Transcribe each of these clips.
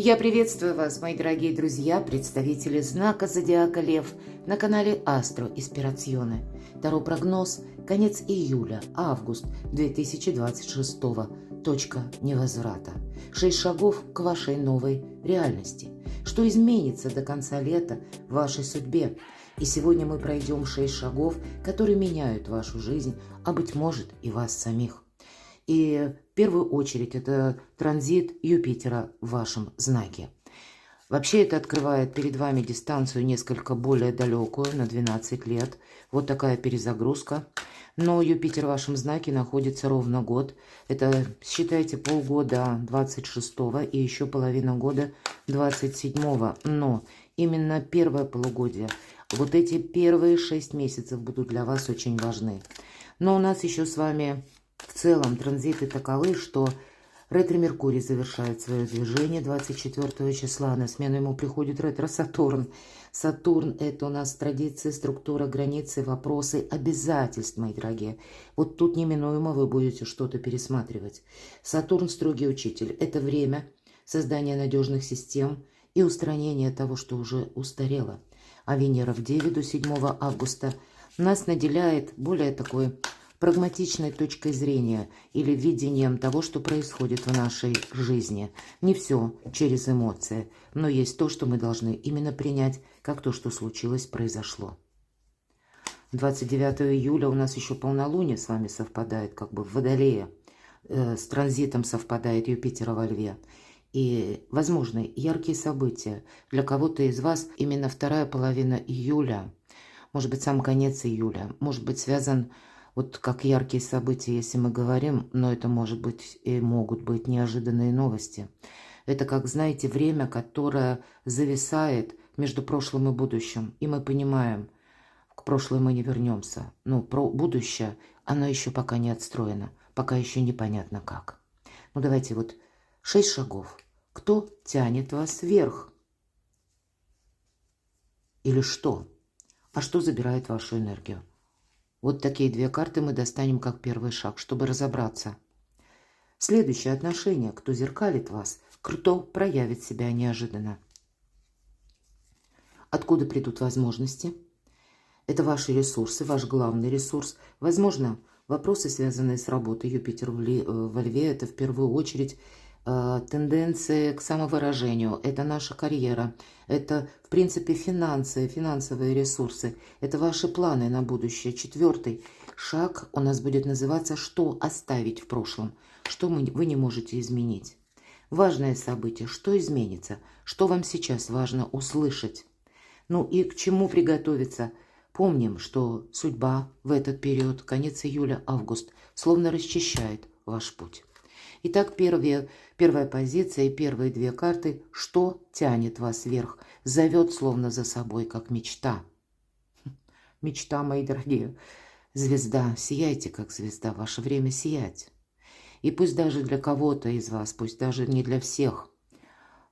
Я приветствую вас, мои дорогие друзья, представители знака Зодиака Лев на канале Астро Испирационе. Таро прогноз конец июля, август 2026. Точка невозврата. 6 шагов к вашей новой реальности. Что изменится до конца лета в вашей судьбе? И сегодня мы пройдем 6 шагов, которые меняют вашу жизнь, а быть может и вас самих. И в первую очередь это транзит Юпитера в вашем знаке. Вообще это открывает перед вами дистанцию несколько более далекую, на 12 лет. Вот такая перезагрузка. Но Юпитер в вашем знаке находится ровно год. Это, считайте, полгода 26-го и еще половина года 27-го. Но именно первое полугодие, вот эти первые 6 месяцев будут для вас очень важны. Но у нас еще с вами в целом транзиты таковы, что ретро-Меркурий завершает свое движение 24 числа. На смену ему приходит ретро-Сатурн. Сатурн – это у нас традиции, структура, границы, вопросы, обязательств, мои дорогие. Вот тут неминуемо вы будете что-то пересматривать. Сатурн – строгий учитель. Это время создания надежных систем и устранения того, что уже устарело. А Венера в Деве до 7 августа нас наделяет более такой прагматичной точкой зрения или видением того, что происходит в нашей жизни. Не все через эмоции, но есть то, что мы должны именно принять, как то, что случилось, произошло. 29 июля у нас еще полнолуние с вами совпадает, как бы в Водолее. С транзитом совпадает Юпитера во Льве. И возможны яркие события. Для кого-то из вас именно вторая половина июля, может быть, сам конец июля, может быть связан вот как яркие события, если мы говорим, но это может быть и могут быть неожиданные новости. Это, как знаете, время, которое зависает между прошлым и будущим. И мы понимаем, к прошлому мы не вернемся. Но про будущее, оно еще пока не отстроено, пока еще непонятно как. Ну давайте вот 6 шагов. Кто тянет вас вверх? Или что? А что забирает вашу энергию? Вот такие две карты мы достанем как первый шаг, чтобы разобраться. Следующее отношение. Кто зеркалит вас, кто проявит себя неожиданно. Откуда придут возможности? Это ваши ресурсы, ваш главный ресурс. Возможно, вопросы, связанные с работой. Юпитер во Льве, это в первую очередь тенденции к самовыражению, это наша карьера, это, в принципе, финансы, финансовые ресурсы, это ваши планы на будущее. 4-й шаг у нас будет называться «Что оставить в прошлом?», что вы не можете изменить. Важное событие, что изменится, что вам сейчас важно услышать. Ну и к чему приготовиться. Помним, что судьба в этот период, конец июля-август, словно расчищает ваш путь. Итак, первая позиция и первые две карты. Что тянет вас вверх? Зовет словно за собой, как мечта. Мечта, мои дорогие. Звезда. Сияйте, как звезда. Ваше время сиять. И пусть даже для кого-то из вас, пусть даже не для всех,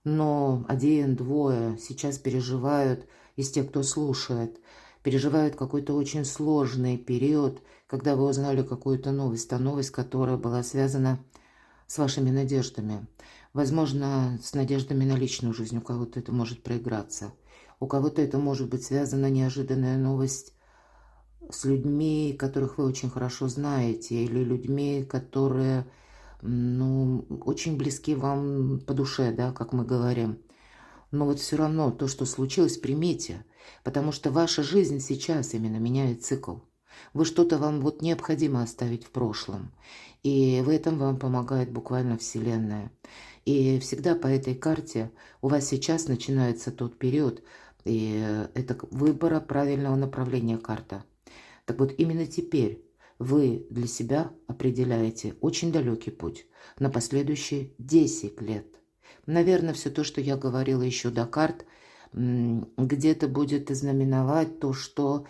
но 1-2 сейчас переживают, из тех, кто слушает, переживают какой-то очень сложный период, когда вы узнали какую-то новость, та новость, которая была связана с вашими надеждами. Возможно, с надеждами на личную жизнь. У кого-то это может проиграться. У кого-то это может быть связана неожиданная новость с людьми, которых вы очень хорошо знаете, или людьми, которые, очень близки вам по душе, да, как мы говорим. Но вот все равно то, что случилось, примите, потому что ваша жизнь сейчас именно меняет цикл. Что-то вам вот необходимо оставить в прошлом. И в этом вам помогает буквально Вселенная. И всегда по этой карте у вас сейчас начинается тот период, и это выбора правильного направления карта. Так вот, именно теперь вы для себя определяете очень далекий путь на последующие 10 лет. Наверное, все то, что я говорила еще до карт, где-то будет знаменовать то, что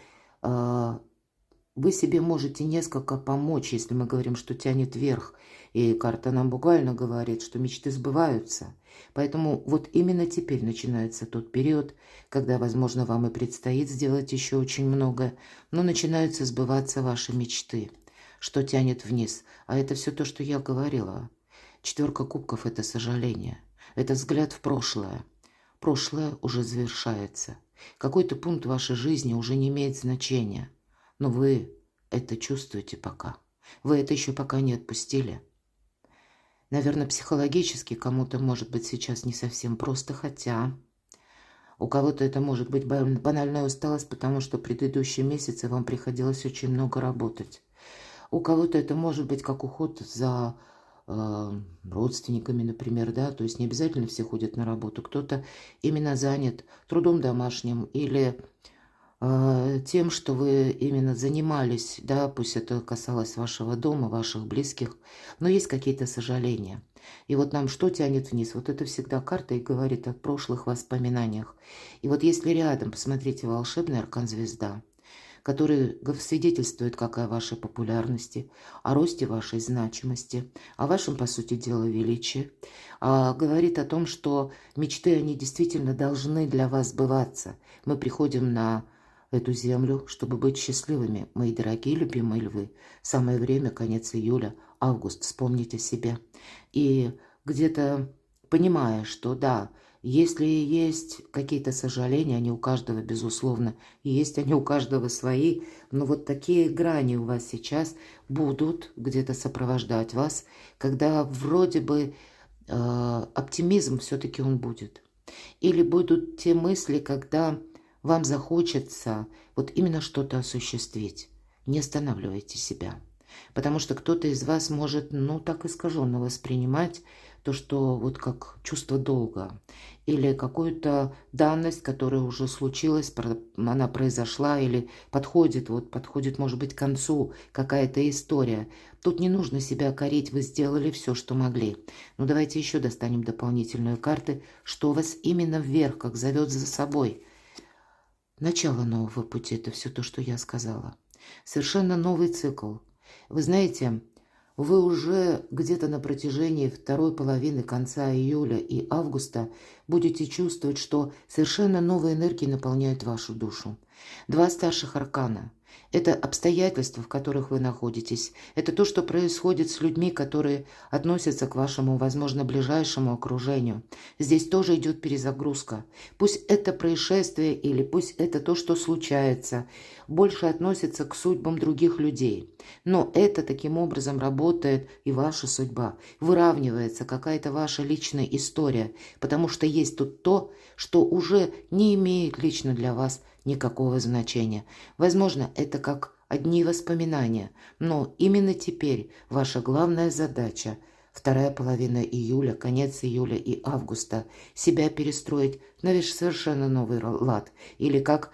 вы себе можете несколько помочь, если мы говорим, что тянет вверх. И карта нам буквально говорит, что мечты сбываются. Поэтому вот именно теперь начинается тот период, когда, возможно, вам и предстоит сделать еще очень много, но начинаются сбываться ваши мечты, что тянет вниз. А это все то, что я говорила. 4 кубков – это сожаление. Это взгляд в прошлое. Прошлое уже завершается. Какой-то пункт в вашей жизни уже не имеет значения. Но вы это чувствуете пока. Вы это еще пока не отпустили. Наверное, психологически кому-то может быть сейчас не совсем просто, хотя у кого-то это может быть банальная усталость, потому что предыдущие месяцы вам приходилось очень много работать. У кого-то это может быть как уход за родственниками, например, да, то есть не обязательно все ходят на работу. Кто-то именно занят трудом домашним или тем, что вы именно занимались, да, пусть это касалось вашего дома, ваших близких, но есть какие-то сожаления. И вот нам что тянет вниз? Вот это всегда карта и говорит о прошлых воспоминаниях. И вот если рядом, посмотрите, волшебный аркан звезда, который свидетельствует как о вашей популярности, о росте вашей значимости, о вашем, по сути дела, величии, говорит о том, что мечты, они действительно должны для вас сбываться. Мы приходим на эту землю, чтобы быть счастливыми, мои дорогие любимые львы. Самое время, конец июля, август, вспомнить о себе. И где-то понимая, что да, если есть какие-то сожаления, они у каждого, безусловно, есть они у каждого свои, но вот такие грани у вас сейчас будут где-то сопровождать вас, когда вроде бы оптимизм все-таки он будет. Или будут те мысли, когда вам захочется вот именно что-то осуществить. Не останавливайте себя. Потому что кто-то из вас может, ну, так искаженно воспринимать то, что вот как чувство долга. Или какую-то данность, которая уже случилась, она произошла или подходит, может быть, к концу какая-то история. Тут не нужно себя корить, вы сделали все, что могли. Но давайте еще достанем дополнительные карты, что вас именно вверх, как зовет за собой. Начало нового пути – это все то, что я сказала. Совершенно новый цикл. Вы знаете, вы уже где-то на протяжении второй половины конца июля и августа будете чувствовать, что совершенно новые энергии наполняют вашу душу. Два старших аркана – это обстоятельства, в которых вы находитесь. Это то, что происходит с людьми, которые относятся к вашему, возможно, ближайшему окружению. Здесь тоже идет перезагрузка. Пусть это происшествие или пусть это то, что случается, больше относится к судьбам других людей. Но это таким образом работает и ваша судьба. Выравнивается какая-то ваша личная история, потому что есть тут то, что уже не имеет лично для вас никакого значения. Возможно, это как одни воспоминания, но именно теперь ваша главная задача – вторая половина июля, конец июля и августа – себя перестроить на совершенно новый лад. Или как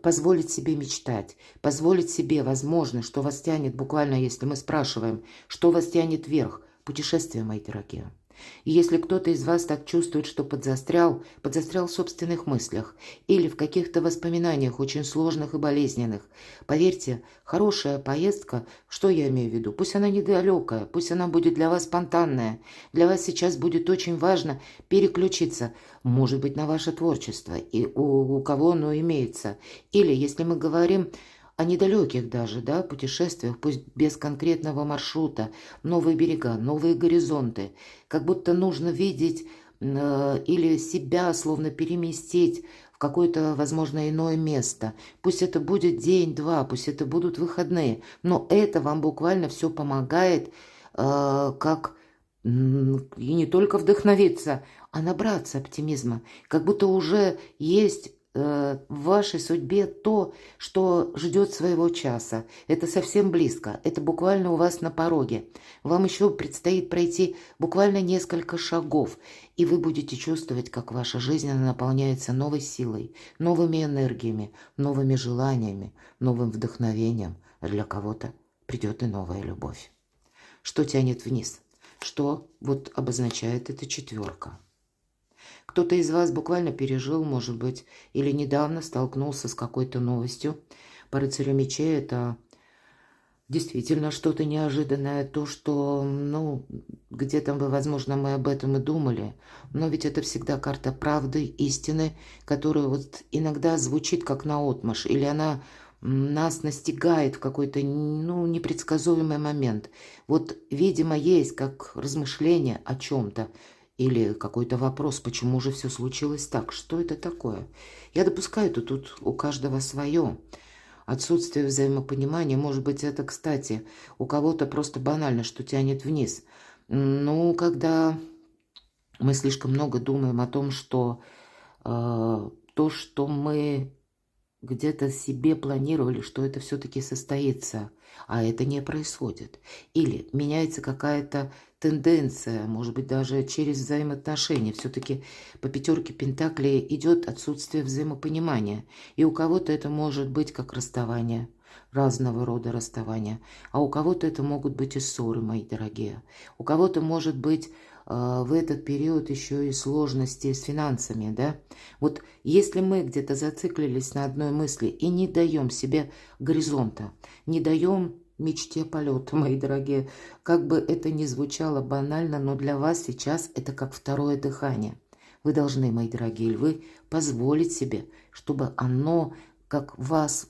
позволить себе мечтать, позволить себе, возможно, что вас тянет, буквально если мы спрашиваем, что вас тянет вверх, путешествия, мои дорогие. И если кто-то из вас так чувствует, что подзастрял в собственных мыслях или в каких-то воспоминаниях очень сложных и болезненных, поверьте, хорошая поездка, что я имею в виду, пусть она недалекая, пусть она будет для вас спонтанная, для вас сейчас будет очень важно переключиться, может быть, на ваше творчество, и у кого оно имеется. Или, если мы говорим о недалеких даже, да, путешествиях, пусть без конкретного маршрута, новые берега, новые горизонты, как будто нужно видеть или себя словно переместить в какое-то, возможно, иное место. Пусть это будет день-два, пусть это будут выходные, но это вам буквально все помогает, как и не только вдохновиться, а набраться оптимизма, как будто уже есть в вашей судьбе то, что ждет своего часа. Это совсем близко, это буквально у вас на пороге. Вам еще предстоит пройти буквально несколько шагов, и вы будете чувствовать, как ваша жизнь наполняется новой силой, новыми энергиями, новыми желаниями, новым вдохновением. А для кого-то придет и новая любовь. Что тянет вниз? Что вот обозначает эта четверка? Кто-то из вас буквально пережил, может быть, или недавно столкнулся с какой-то новостью. По рыцарю мечей это действительно что-то неожиданное, то, что, ну, где-то, возможно, мы об этом и думали, но ведь это всегда карта правды, истины, которая вот иногда звучит как наотмашь, или она нас настигает в какой-то, ну, непредсказуемый момент. Вот, видимо, есть как размышление о чем-то, Или какой-то вопрос, почему же все случилось так, что это такое. Я допускаю, что тут у каждого свое. Отсутствие взаимопонимания, может быть, это, кстати, у кого-то просто банально, что тянет вниз. Ну, когда мы слишком много думаем о том, что то, что мы где-то себе планировали, что это все-таки состоится, а это не происходит. Или меняется какая-то тенденция, может быть, даже через взаимоотношения. Все-таки по пятерке Пентаклей идет отсутствие взаимопонимания. И у кого-то это может быть как расставание, разного рода расставания, а у кого-то это могут быть и ссоры, мои дорогие. У кого-то может быть в этот период еще и сложности с финансами, да. Вот если мы где-то зациклились на одной мысли и не даем себе горизонта, не даем мечте полета, мои дорогие, как бы это ни звучало банально, но для вас сейчас это как второе дыхание. Вы должны, мои дорогие львы, позволить себе, чтобы оно, как вас,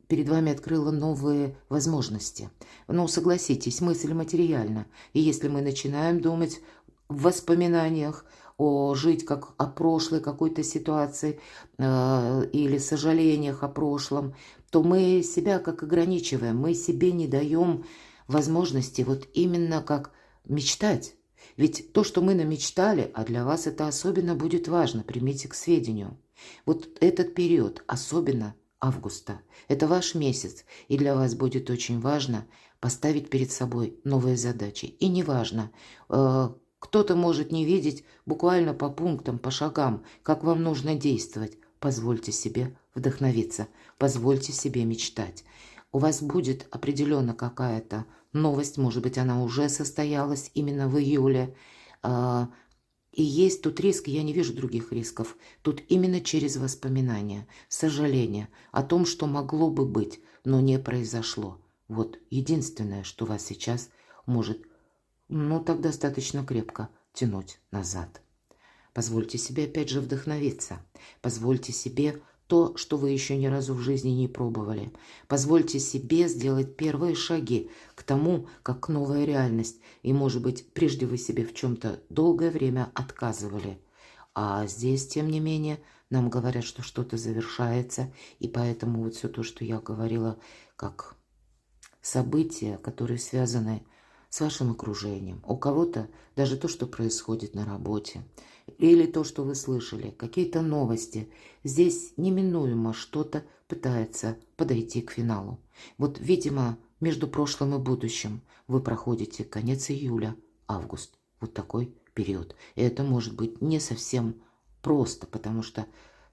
перед вами открыло новые возможности. Ну, согласитесь, мысль материальна. И если мы начинаем думать в воспоминаниях, жить как о прошлой какой-то ситуации или сожалениях о прошлом, то мы себя как ограничиваем, мы себе не даем возможности вот именно как мечтать. Ведь то, что мы намечтали, а для вас это особенно будет важно, примите к сведению. Вот этот период, особенно августа, это ваш месяц, и для вас будет очень важно поставить перед собой новые задачи. И неважно, кто-то может не видеть буквально по пунктам, по шагам, как вам нужно действовать. Позвольте себе вдохновиться, позвольте себе мечтать. У вас будет определенно какая-то новость, может быть, она уже состоялась именно в июле. И есть тут риск, я не вижу других рисков. Тут именно через воспоминания, сожаление о том, что могло бы быть, но не произошло. Вот единственное, что вас сейчас может так достаточно крепко тянуть назад. Позвольте себе опять же вдохновиться. Позвольте себе то, что вы еще ни разу в жизни не пробовали. Позвольте себе сделать первые шаги к тому, как новая реальность. И, может быть, прежде вы себе в чем-то долгое время отказывали. А здесь, тем не менее, нам говорят, что что-то завершается. И поэтому вот все то, что я говорила, как события, которые связаны с вашим окружением. У кого-то даже то, что происходит на работе, или то, что вы слышали, какие-то новости. Здесь неминуемо что-то пытается подойти к финалу. Вот, видимо, между прошлым и будущим вы проходите конец июля, август. Вот такой период. И это может быть не совсем просто, потому что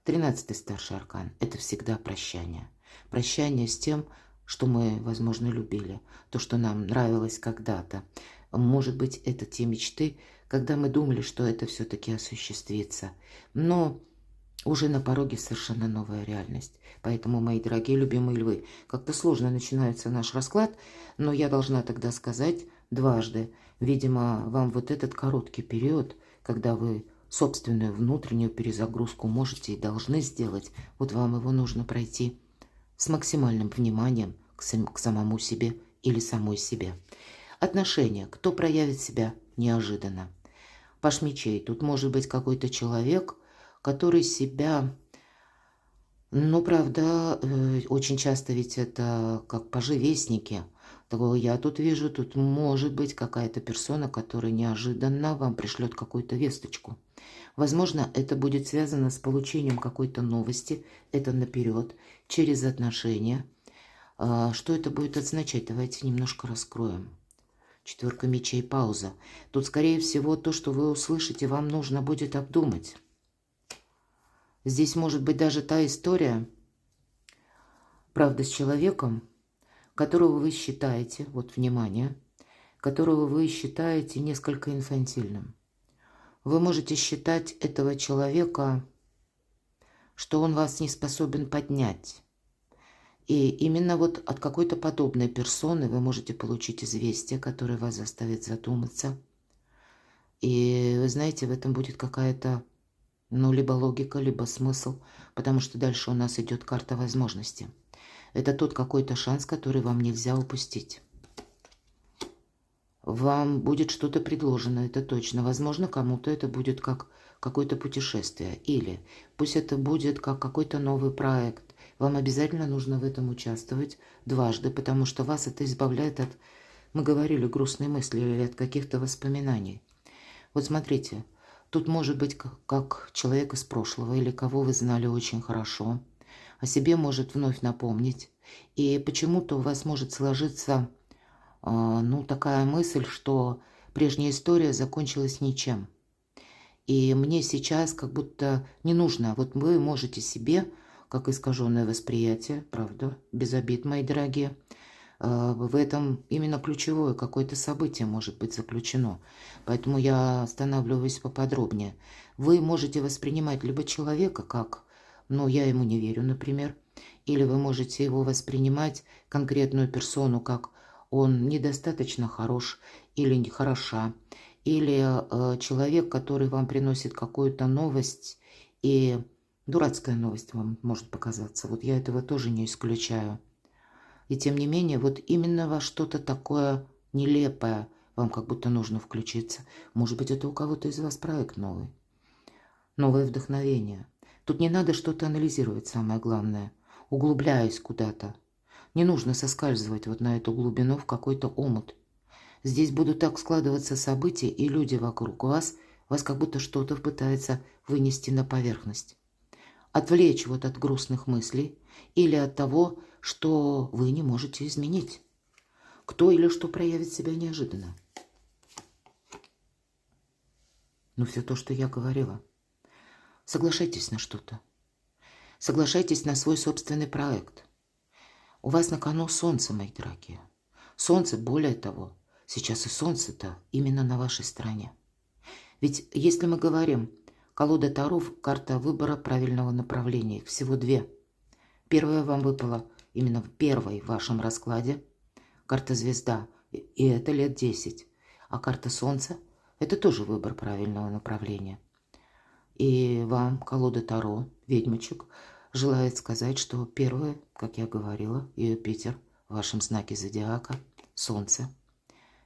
13-й старший аркан – это всегда прощание. Прощание с тем, что мы, возможно, любили, то, что нам нравилось когда-то. Может быть, это те мечты, когда мы думали, что это все-таки осуществится. Но уже на пороге совершенно новая реальность. Поэтому, мои дорогие любимые львы, как-то сложно начинается наш расклад, но я должна тогда сказать дважды. Видимо, вам вот этот короткий период, когда вы собственную внутреннюю перезагрузку можете и должны сделать, вот вам его нужно пройти с максимальным вниманием к самому себе или самой себе. Отношения. Кто проявит себя неожиданно? Паш мечей. Тут может быть какой-то человек, который себя... правда, очень часто ведь это как пажи вестники. Такого я тут вижу, тут может быть какая-то персона, которая неожиданно вам пришлет какую-то весточку. Возможно, это будет связано с получением какой-то новости, это наперед, через отношения. Что это будет означать? Давайте немножко раскроем. Четверка мечей, пауза. Тут, скорее всего, то, что вы услышите, вам нужно будет обдумать. Здесь может быть даже та история, правда, с человеком, которого вы считаете, вот внимание, которого вы считаете несколько инфантильным. Вы можете считать этого человека, что он вас не способен поднять. И именно вот от какой-то подобной персоны вы можете получить известие, которое вас заставит задуматься. И вы знаете, в этом будет какая-то, либо логика, либо смысл, потому что дальше у нас идет карта возможности. Это тот какой-то шанс, который вам нельзя упустить. Вам будет что-то предложено, это точно. Возможно, кому-то это будет как какое-то путешествие. Или пусть это будет как какой-то новый проект. Вам обязательно нужно в этом участвовать дважды, потому что вас это избавляет от, мы говорили, грустной мысли или от каких-то воспоминаний. Вот смотрите, тут может быть как человек из прошлого или кого вы знали очень хорошо, о себе может вновь напомнить. И почему-то у вас может сложиться ну, такая мысль, что прежняя история закончилась ничем. И мне сейчас как будто не нужно. Вот вы можете себе, как искаженное восприятие, правда, без обид, мои дорогие, в этом именно ключевое какое-то событие может быть заключено. Поэтому я останавливаюсь поподробнее. Вы можете воспринимать либо человека как, ну, я ему не верю, например, или вы можете его воспринимать, конкретную персону, как он недостаточно хорош или не хороша, или человек, который вам приносит какую-то новость, и дурацкая новость вам может показаться. Вот я этого тоже не исключаю. И тем не менее, вот именно во что-то такое нелепое вам как будто нужно включиться. Может быть, это у кого-то из вас проект новый. Новое вдохновение. Тут не надо что-то анализировать, самое главное, углубляясь куда-то. Не нужно соскальзывать вот на эту глубину в какой-то омут. Здесь будут так складываться события, и люди вокруг вас как будто что-то пытается вынести на поверхность. Отвлечь вот от грустных мыслей или от того, что вы не можете изменить. Кто или что проявит себя неожиданно. Ну, все то, что я говорила. Соглашайтесь на что-то. Соглашайтесь на свой собственный проект. У вас на кону солнце, мои дорогие. Солнце, более того, сейчас и солнце-то именно на вашей стороне. Ведь если мы говорим, колода Таро, карта выбора правильного направления, их всего две. Первая вам выпала именно в первой в вашем раскладе. Карта звезда, и это лет 10. А карта солнца – это тоже выбор правильного направления. И вам колода Таро, ведьмочек, желает сказать, что первое, как я говорила, Юпитер в вашем знаке зодиака, солнце.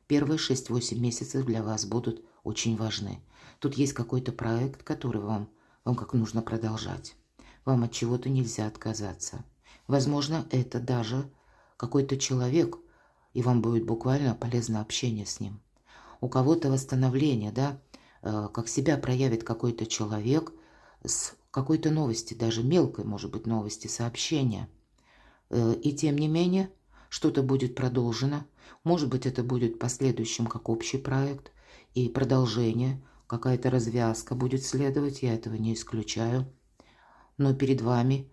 Первые 6-8 месяцев для вас будут очень важны. Тут есть какой-то проект, который вам как нужно продолжать. Вам от чего-то нельзя отказаться. Возможно, это даже какой-то человек, и вам будет буквально полезно общение с ним. У кого-то восстановление, да, как себя проявит какой-то человек с какой-то новости, даже мелкой, может быть, новости, сообщения. И тем не менее, что-то будет продолжено. Может быть, это будет последующим как общий проект и продолжение, какая-то развязка будет следовать, я этого не исключаю. Но перед вами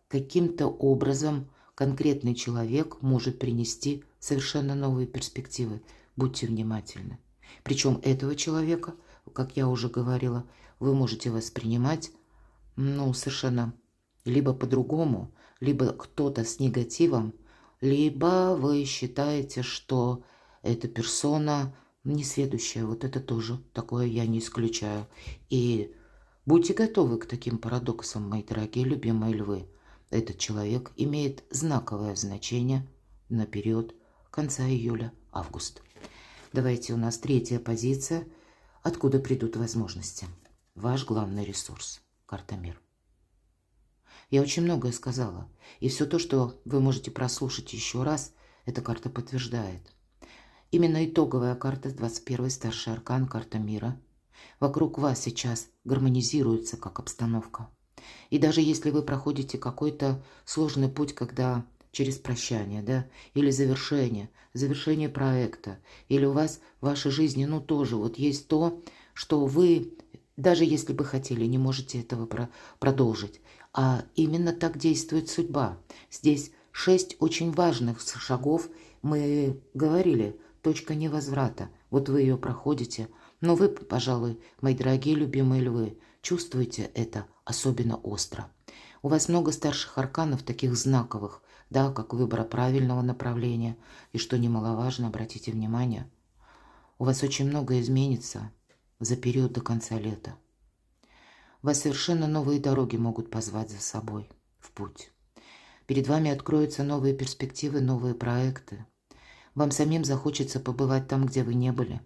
каким-то образом конкретный человек может принести совершенно новые перспективы. Будьте внимательны. Причем этого человека, как я уже говорила, вы можете воспринимать, ну, совершенно либо по-другому, либо кто-то с негативом, либо вы считаете, что эта персона несведущая. Вот это тоже такое я не исключаю. И будьте готовы к таким парадоксам, мои дорогие, любимые львы. Этот человек имеет знаковое значение на период конца июля-августа. Давайте у нас третья позиция. Откуда придут возможности? Ваш главный ресурс. Карта мир. Я очень многое сказала. И все то, что вы можете прослушать еще раз, эта карта подтверждает. Именно итоговая карта, 21-й старший аркан, карта мира. Вокруг вас сейчас гармонизируется как обстановка. И даже если вы проходите какой-то сложный путь, когда через прощание, да, или завершение проекта, или у вас в вашей жизни, ну, тоже вот есть то, что вы, даже если бы хотели, не можете этого продолжить. А именно так действует судьба. Здесь 6 очень важных шагов. Мы говорили, точка невозврата. Вот вы ее проходите. Но вы, пожалуй, мои дорогие любимые львы, чувствуете это особенно остро. У вас много старших арканов, таких знаковых, да, как выбора правильного направления. И что немаловажно, обратите внимание, у вас очень много изменится за период до конца лета. Вас совершенно новые дороги могут позвать за собой в путь. Перед вами откроются новые перспективы, новые проекты. Вам самим захочется побывать там, где вы не были.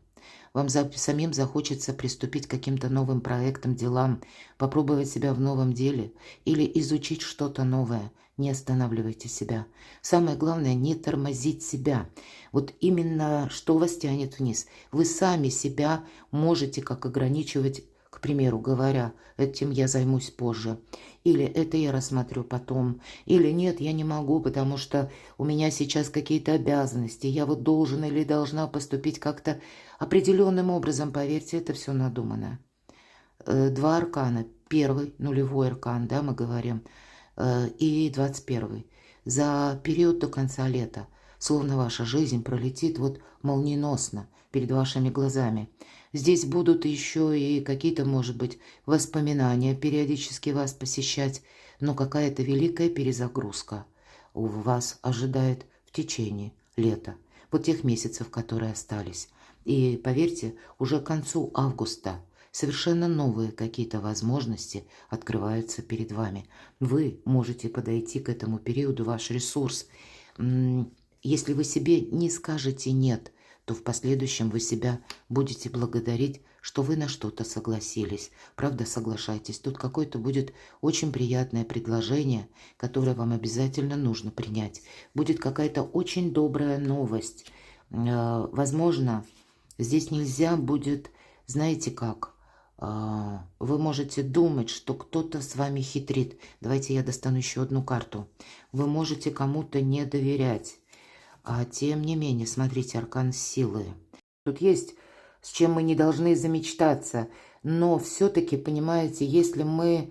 Вам самим захочется приступить к каким-то новым проектам, делам, попробовать себя в новом деле или изучить что-то новое. Не останавливайте себя. Самое главное, не тормозить себя. Вот именно что вас тянет вниз. Вы сами себя можете как ограничивать, к примеру говоря, этим я займусь позже. Или это я рассмотрю потом. Или нет, я не могу, потому что у меня сейчас какие-то обязанности. Я вот должен или должна поступить как-то определенным образом. Поверьте, это все надумано. Два аркана. Первый, нулевой аркан, да, мы говорим, и 21. За период до конца лета, словно ваша жизнь пролетит вот молниеносно перед вашими глазами. Здесь будут еще и какие-то, может быть, воспоминания периодически вас посещать, но какая-то великая перезагрузка у вас ожидает в течение лета, вот тех месяцев, которые остались. И поверьте, уже к концу августа совершенно новые какие-то возможности открываются перед вами. Вы можете подойти к этому периоду, ваш ресурс. Если вы себе не скажете «нет», то в последующем вы себя будете благодарить, что вы на что-то согласились. Правда, соглашайтесь. Тут какое-то будет очень приятное предложение, которое вам обязательно нужно принять. Будет какая-то очень добрая новость. Возможно, здесь нельзя будет, знаете как, вы можете думать, что кто-то с вами хитрит. Давайте я достану еще одну карту. Вы можете кому-то не доверять. А тем не менее, смотрите, аркан силы. Тут есть, с чем мы не должны замечтаться. Но все-таки, понимаете, если мы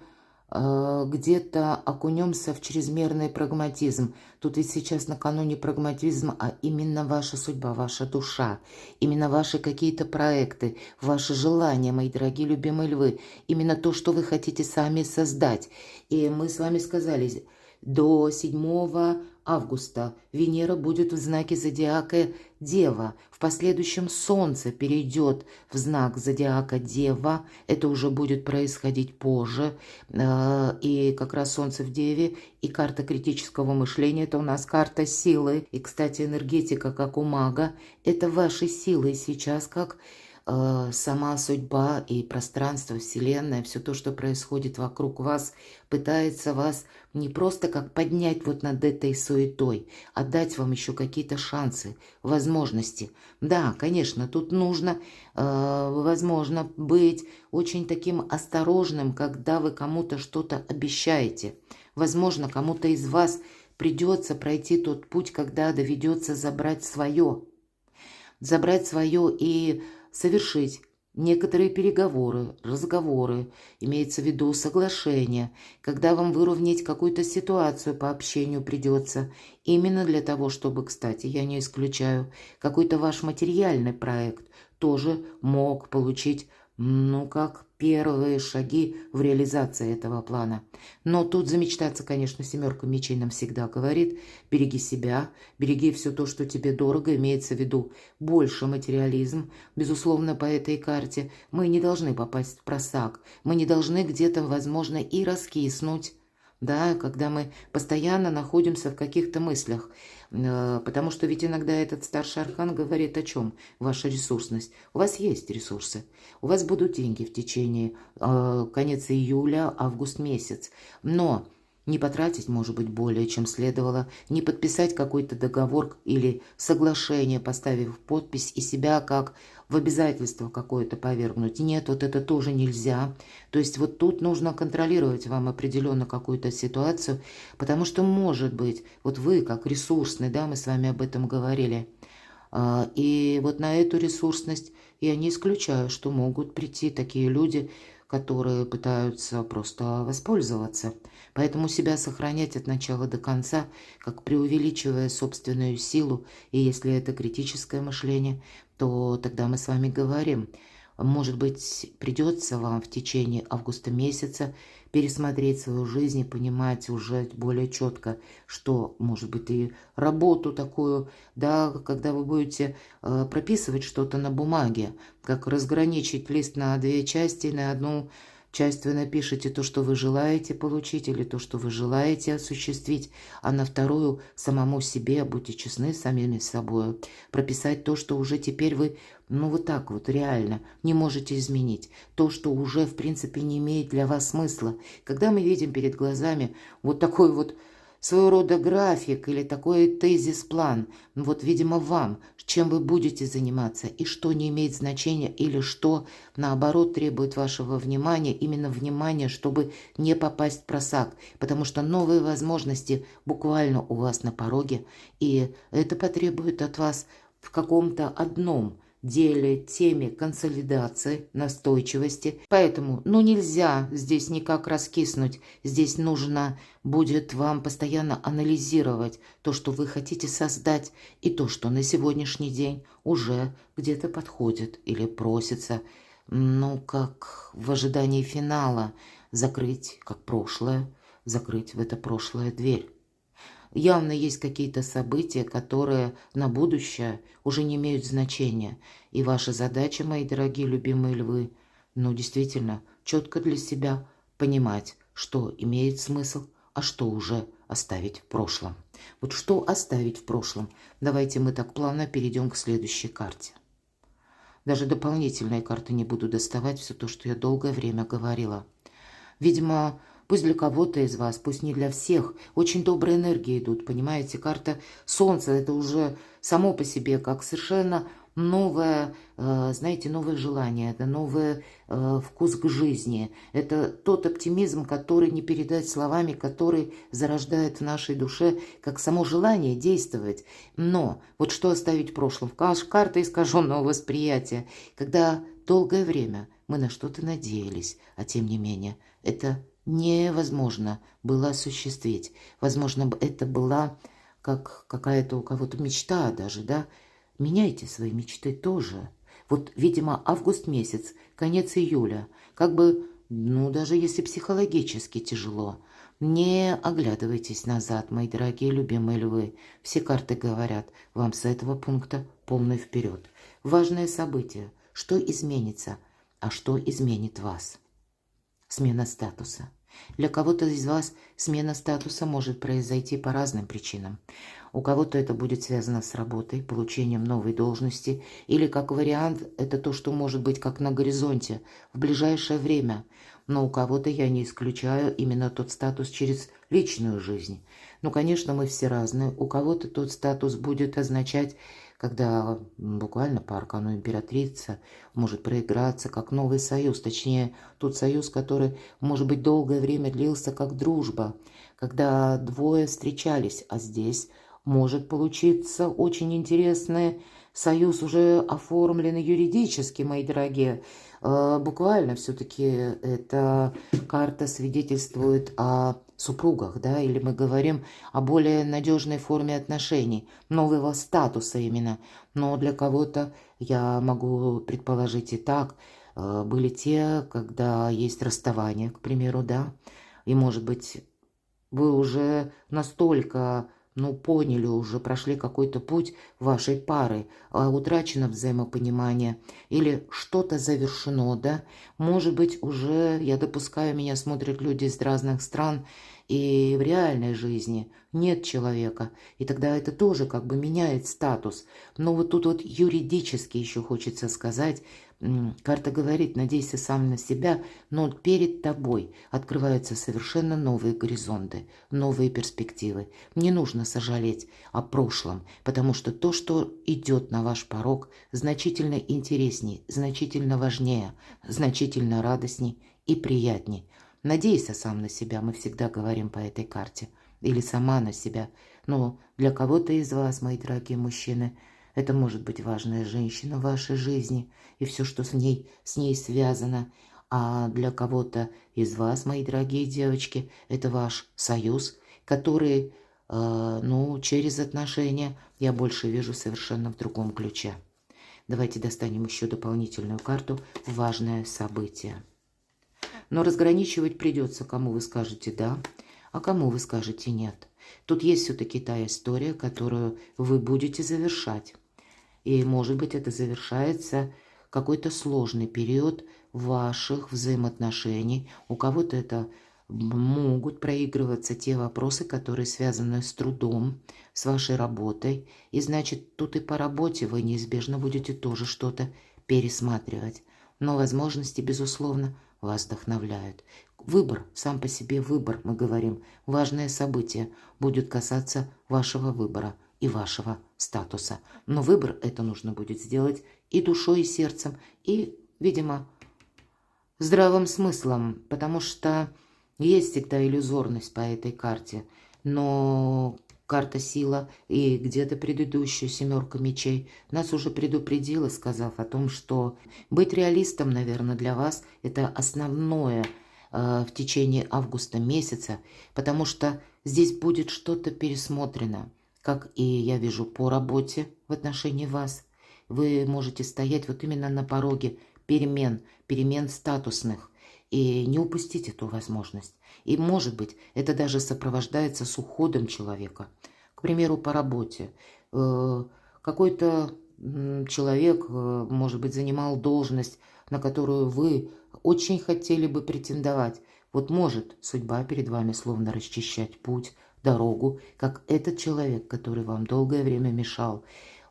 где-то окунемся в чрезмерный прагматизм. Тут ведь сейчас накануне прагматизм, а именно ваша судьба, ваша душа, именно ваши какие-то проекты, ваши желания, мои дорогие любимые львы, именно то, что вы хотите сами создать. И мы с вами сказали, до 7 августа Венера будет в знаке зодиака Дева. В последующем Солнце перейдет в знак зодиака Дева. Это уже будет происходить позже. И как раз Солнце в Деве и карта критического мышления – это у нас карта силы. И, кстати, энергетика, как у мага, это ваши силы сейчас, как сама судьба и пространство, Вселенная, все то, что происходит вокруг вас, пытается вас не просто как поднять вот над этой суетой, а дать вам еще какие-то шансы, возможности. Да, конечно, тут нужно, возможно, быть очень таким осторожным, когда вы кому-то что-то обещаете. Возможно, кому-то из вас придется пройти тот путь, когда доведется забрать свое и совершить некоторые переговоры, разговоры, имеется в виду соглашения, когда вам выровнять какую-то ситуацию по общению придется, именно для того, чтобы, кстати, я не исключаю, какой-то ваш материальный проект тоже мог получить, как первые шаги в реализации этого плана. Но тут замечтаться, конечно, 7 мечей нам всегда говорит: береги себя, береги все то, что тебе дорого, имеется в виду больше материализм. Безусловно, по этой карте мы не должны попасть в просак, мы не должны где-то, возможно, и раскиснуть, да, когда мы постоянно находимся в каких-то мыслях. Потому что ведь иногда этот старший аркан говорит о чем? Ваша ресурсность. У вас есть ресурсы. У вас будут деньги в течение конец июля, август месяц. Но не потратить, может быть, более, чем следовало, не подписать какой-то договор или соглашение, поставив подпись и себя как в обязательство какое-то повергнуть. Нет, вот это тоже нельзя. То есть вот тут нужно контролировать вам определенно какую-то ситуацию, потому что, может быть, вот вы как ресурсный, да, мы с вами об этом говорили, и вот на эту ресурсность я не исключаю, что могут прийти такие люди, которые пытаются просто воспользоваться. Поэтому себя сохранять от начала до конца, как преувеличивая собственную силу, и если это критическое мышление, то тогда мы с вами говорим, может быть, придется вам в течение августа месяца пересмотреть свою жизнь и понимать уже более четко, что, может быть, и работу такую, да, когда вы будете прописывать что-то на бумаге, как разграничить лист на 2 части, на одну Часть вы напишите то, что вы желаете получить, или то, что вы желаете осуществить, а на вторую самому себе, будьте честны с самими собой, прописать то, что уже теперь вы, ну вот так вот реально не можете изменить. То, что уже в принципе не имеет для вас смысла. Когда мы видим перед глазами вот такой вот своего рода график или такой тезис-план, вот, видимо, вам, чем вы будете заниматься и что не имеет значения или что, наоборот, требует вашего внимания, именно внимания, чтобы не попасть в просак, потому что новые возможности буквально у вас на пороге, и это потребует от вас в каком-то одном деле, теме консолидации, настойчивости. Поэтому, ну, нельзя здесь никак раскиснуть. Здесь нужно будет вам постоянно анализировать то, что вы хотите создать, и то, что на сегодняшний день уже где-то подходит или просится, ну, как в ожидании финала, закрыть, как прошлое, закрыть в это прошлое дверь. Явно есть какие-то события, которые на будущее уже не имеют значения. И ваша задача, мои дорогие любимые львы, ну действительно, четко для себя понимать, что имеет смысл, а что уже оставить в прошлом. Вот что оставить в прошлом? Давайте мы так плавно перейдем к следующей карте. Даже дополнительные карты не буду доставать, все то, что я долгое время говорила. Видимо, пусть для кого-то из вас, пусть не для всех, очень добрые энергии идут, понимаете? Карта Солнца – это уже само по себе как совершенно новое, знаете, новое желание, это новый вкус к жизни. Это тот оптимизм, который не передать словами, который зарождает в нашей душе как само желание действовать. Но вот что оставить в прошлом? Карта искаженного восприятия, когда долгое время мы на что-то надеялись, а тем не менее это невозможно было осуществить. Возможно, это была как какая-то у кого-то мечта даже, да? Меняйте свои мечты тоже. Вот, видимо, август месяц, конец июля, как бы, ну, даже если психологически тяжело, не оглядывайтесь назад, мои дорогие любимые львы. Все карты говорят вам с этого пункта полный вперед. Важное событие. Что изменится, а что изменит вас? Смена статуса. Для кого-то из вас смена статуса может произойти по разным причинам. У кого-то это будет связано с работой, получением новой должности, или как вариант это то, что может быть как на горизонте в ближайшее время. Но у кого-то, я не исключаю, именно тот статус через личную жизнь. Ну, конечно, мы все разные. У кого-то тот статус будет означать, когда буквально по аркану императрица может проиграться как новый союз, точнее, тот союз, который, может быть, долгое время длился как дружба, когда двое встречались, а здесь может получиться очень интересный союз, уже оформленный юридически, мои дорогие. Буквально все-таки эта карта свидетельствует о супругах, да, или мы говорим о более надежной форме отношений, нового статуса именно. Но для кого-то, я могу предположить и так, были те, когда есть расставание, к примеру, да, и, может быть, вы уже настолько, ну, поняли, уже прошли какой-то путь вашей пары, утрачено взаимопонимание или что-то завершено, да, может быть, уже, я допускаю, меня смотрят люди из разных стран, и в реальной жизни нет человека, и тогда это тоже как бы меняет статус. Но вот тут вот юридически еще хочется сказать, карта говорит, надейся сам на себя, но перед тобой открываются совершенно новые горизонты, новые перспективы. Не нужно сожалеть о прошлом, потому что то, что идет на ваш порог, значительно интересней, значительно важнее, значительно радостней и приятней. Надейся сам на себя, мы всегда говорим по этой карте, или сама на себя. Но для кого-то из вас, мои дорогие мужчины, это может быть важная женщина в вашей жизни и все, что с ней связано. А для кого-то из вас, мои дорогие девочки, это ваш союз, который, ну, через отношения я больше вижу совершенно в другом ключе. Давайте достанем еще дополнительную карту «Важное событие». Но разграничивать придется, кому вы скажете «да», а кому вы скажете «нет». Тут есть все-таки та история, которую вы будете завершать. И, может быть, это завершается какой-то сложный период ваших взаимоотношений. У кого-то это могут проигрываться те вопросы, которые связаны с трудом, с вашей работой. И значит, тут и по работе вы неизбежно будете тоже что-то пересматривать. Но возможности, безусловно, вас вдохновляют. Выбор, сам по себе выбор, мы говорим, важное событие будет касаться вашего выбора и вашего статуса. Но выбор это нужно будет сделать и душой, и сердцем, и, видимо, здравым смыслом, потому что есть всегда иллюзорность по этой карте, но карта сила и где-то предыдущая семерка мечей нас уже предупредила, сказав о том, что быть реалистом, наверное, для вас это основное в течение августа месяца, потому что здесь будет что-то пересмотрено, как и я вижу по работе в отношении вас. Вы можете стоять вот именно на пороге перемен статусных, и не упустить эту возможность. И, может быть, это даже сопровождается с уходом человека. К примеру, по работе. Какой-то человек, может быть, занимал должность, на которую вы очень хотели бы претендовать. Вот может судьба перед вами словно расчищать путь, дорогу, как этот человек, который вам долгое время мешал.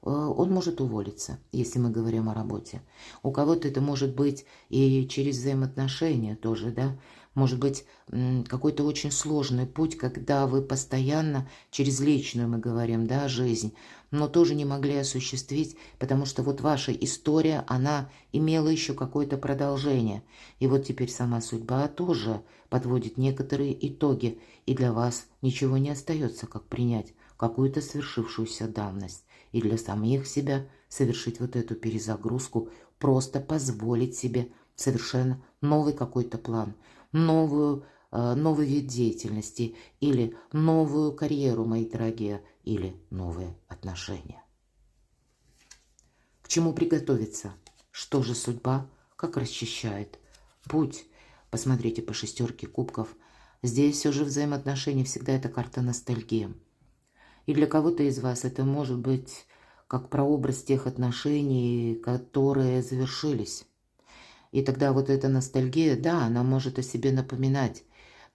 Он может уволиться, если мы говорим о работе. У кого-то это может быть и через взаимоотношения тоже, да. Может быть какой-то очень сложный путь, когда вы постоянно через личную, мы говорим, да, жизнь, но тоже не могли осуществить, потому что вот ваша история, она имела еще какое-то продолжение. И вот теперь сама судьба тоже подводит некоторые итоги, и для вас ничего не остается, как принять какую-то свершившуюся давность. И для самих себя совершить вот эту перезагрузку, просто позволить себе совершенно новый какой-то план, новый вид деятельности или новую карьеру, мои дорогие, или новые отношения. К чему приготовиться? Что же судьба? Как расчищает путь? Посмотрите по шестерке кубков. Здесь все же взаимоотношения, всегда эта карта ностальгии. И для кого-то из вас это может быть как прообраз тех отношений, которые завершились. И тогда вот эта ностальгия, да, она может о себе напоминать.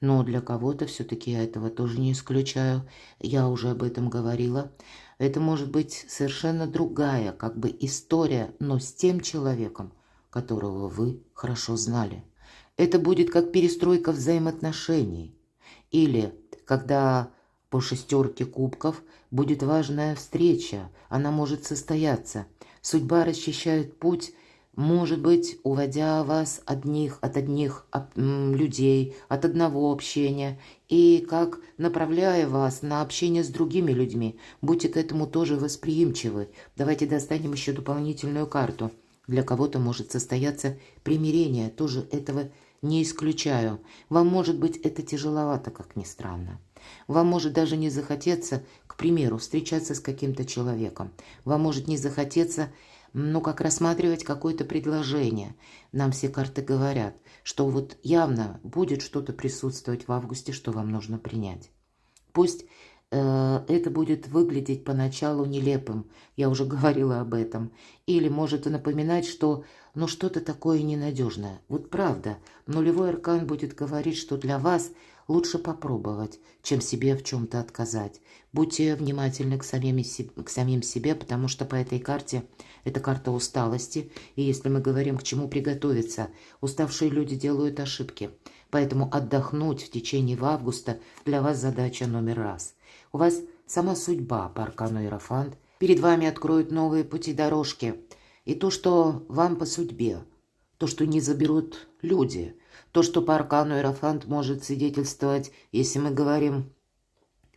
Но для кого-то все-таки я этого тоже не исключаю. Я уже об этом говорила. Это может быть совершенно другая как бы история, но с тем человеком, которого вы хорошо знали. Это будет как перестройка взаимоотношений. Или когда по шестерке кубков будет важная встреча, она может состояться. Судьба расчищает путь, может быть, уводя вас от одних людей, от одного общения, и как направляя вас на общение с другими людьми. Будьте к этому тоже восприимчивы. Давайте достанем еще дополнительную карту. Для кого-то может состояться примирение, тоже этого не исключаю. Вам может быть это тяжеловато, как ни странно. Вам может даже не захотеться, к примеру, встречаться с каким-то человеком. Вам может не захотеться, как рассматривать какое-то предложение. Нам все карты говорят, что вот явно будет что-то присутствовать в августе, что вам нужно принять. Пусть это будет выглядеть поначалу нелепым, я уже говорила об этом, или может напоминать, что что-то такое ненадежное. Вот правда, нулевой аркан будет говорить, что для вас лучше попробовать, чем себе в чем-то отказать. Будьте внимательны к самим себе, потому что по этой карте, это карта усталости, и если мы говорим, к чему приготовиться, уставшие люди делают ошибки. Поэтому отдохнуть в течение августа для вас задача номер раз. У вас сама судьба по аркану Иерофант. Перед вами откроют новые пути дорожки. И то, что вам по судьбе, то, что не заберут люди, то, что по аркану Иерофант может свидетельствовать, если мы говорим,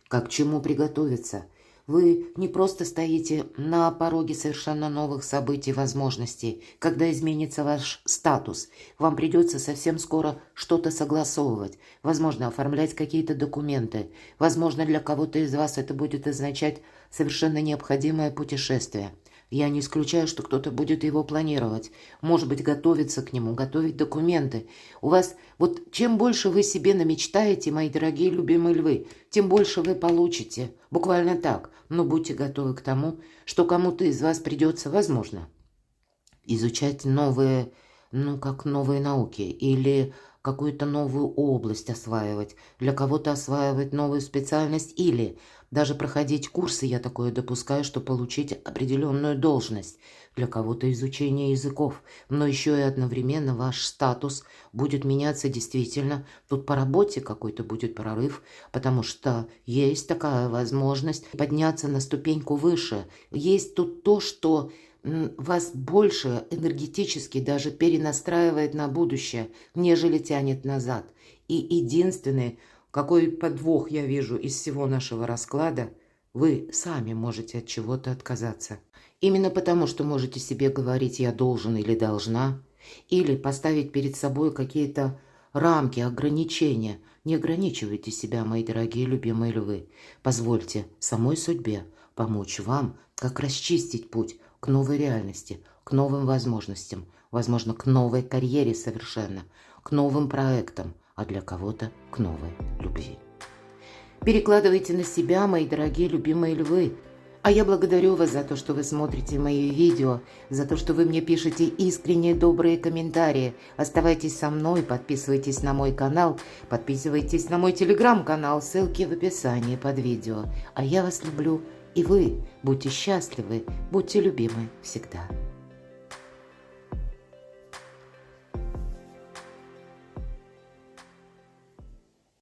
как к чему приготовиться. Вы не просто стоите на пороге совершенно новых событий, возможностей, когда изменится ваш статус. Вам придется совсем скоро что-то согласовывать, возможно, оформлять какие-то документы. Возможно, для кого-то из вас это будет означать совершенно необходимое путешествие. Я не исключаю, что кто-то будет его планировать. Может быть, готовиться к нему, готовить документы. У вас, вот чем больше вы себе намечтаете, мои дорогие любимые львы, тем больше вы получите. Буквально так. Но будьте готовы к тому, что кому-то из вас придется, возможно, изучать новые ну, как новые науки или какую-то новую область осваивать, для кого-то осваивать новую специальность или даже проходить курсы, я такое допускаю, что получить определенную должность, для кого-то изучение языков, но еще и одновременно ваш статус будет меняться действительно. Тут по работе какой-то будет прорыв, потому что есть такая возможность подняться на ступеньку выше. Есть тут то, что вас больше энергетически даже перенастраивает на будущее, нежели тянет назад. И единственный, какой подвох я вижу из всего нашего расклада, вы сами можете от чего-то отказаться. Именно потому, что можете себе говорить «я должен» или «должна», или поставить перед собой какие-то рамки, ограничения. Не ограничивайте себя, мои дорогие любимые львы. Позвольте самой судьбе помочь вам, как расчистить путь к новой реальности, к новым возможностям, возможно, к новой карьере совершенно, к новым проектам, а для кого-то к новой любви. Перекладывайте на себя, мои дорогие любимые львы. А я благодарю вас за то, что вы смотрите мои видео, за то, что вы мне пишете искренние добрые комментарии. Оставайтесь со мной, подписывайтесь на мой канал, подписывайтесь на мой телеграм-канал, ссылки в описании под видео. А я вас люблю, и вы будьте счастливы, будьте любимы всегда.